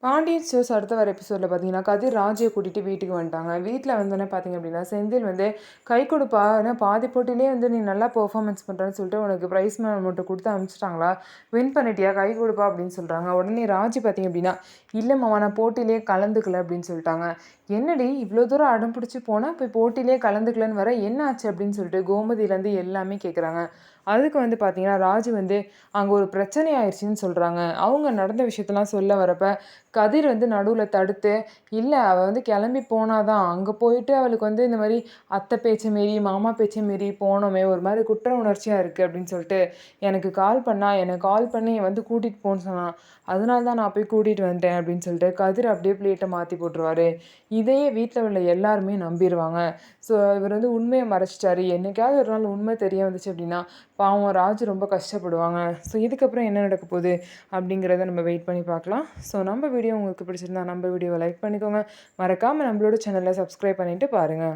Pandian stores அடுத்த வர எபிசோட்ல பார்த்தீங்கன்னா, கதிர் ராஜிய கூட்டிட்டு வீட்டுக்கு வந்துட்டாங்க. வீட்ல வந்தோனே பார்த்தீங்க அப்படின்னா, செந்தில் வந்து கை கொடுப்பா, ஏன்னா பாதி போட்டியிலேயே வந்து நீ நல்லா பெர்ஃபார்மன்ஸ் பண்றன்னு சொல்லிட்டு உனக்கு பிரைஸ் அமௌண்ட் குடுத்து அனுப்பிச்சுட்டாங்களா? வின் பண்ணிட்டியா? கை கொடுப்பா அப்படின்னு சொல்றாங்க. உடனே ராஜி பார்த்தீங்க அப்படின்னா, இல்ல மாமா நான் போட்டியிலேயே கலந்துக்கல அப்படின்னு சொல்லிட்டாங்க. என்னடி இவ்ளோ தூரம் அடம் பிடிச்சு போனா, போய் போட்டியிலேயே கலந்துக்கலன்னு வர என்ன ஆச்சு? அப்படின்னு சொல்லிட்டு கோமதியிலேருந்து எல்லாமே கேட்குறாங்க. அதுக்கு வந்து பார்த்தீங்கன்னா, ராஜு வந்து அங்க ஒரு பிரச்சனை ஆயிருச்சுன்னு சொல்றாங்க. அவங்க நடந்த விஷயத்தலாம் சொல்ல வரப்ப, கதிர் வந்து நடுவுல தடுத்து, "இல்ல அவ வந்து கிளம்பி போனா தான். அங்க போயிட்டு அவளுக்கு வந்து இந்த மாரி அத்தை பேச்ச மீறி, மாமா பேச்ச மீறி போனோமே, ஒரு மாரி குற்ற உணர்ச்சியா இருக்கு." அப்படின்னு சொல்லிட்டு எனக்கு கால் பண்ணா. எனக்கு கால் பண்ணி வந்து கூட்டிட்டு போன்னு சொன்னா. அதனால தான் நான் போய் கூட்டிட்டு வந்துட்டேன் அப்படின்னு சொல்லிட்டு கதிர் அப்படியே பிளேட்ட மாத்தி போட்டுருவாரு. இதையே வீட்ல உள்ள எல்லாருமே நம்பிருவாங்க. ஸோ இவர் வந்து உண்மைய மறைச்சிட்டாரு. என்னைக்காவது ஒரு நாள் உண்மை தெரிய வந்துச்சு அப்படின்னா, பாவம் ராஜு ரொம்ப கஷ்டப்படுவாங்க. ஸோ இதுக்கப்புறம் என்ன நடக்க போகுது அப்படிங்கிறத நம்ம வெயிட் பண்ணி பார்க்கலாம். ஸோ நம்ம வீடியோ உங்களுக்கு பிடிச்சிருந்தா நம்ம வீடியோவை லைக் பண்ணிக்கோங்க. மறக்காம நம்மளோட சேனலை சப்ஸ்கிரைப் பண்ணிட்டு பாருங்க.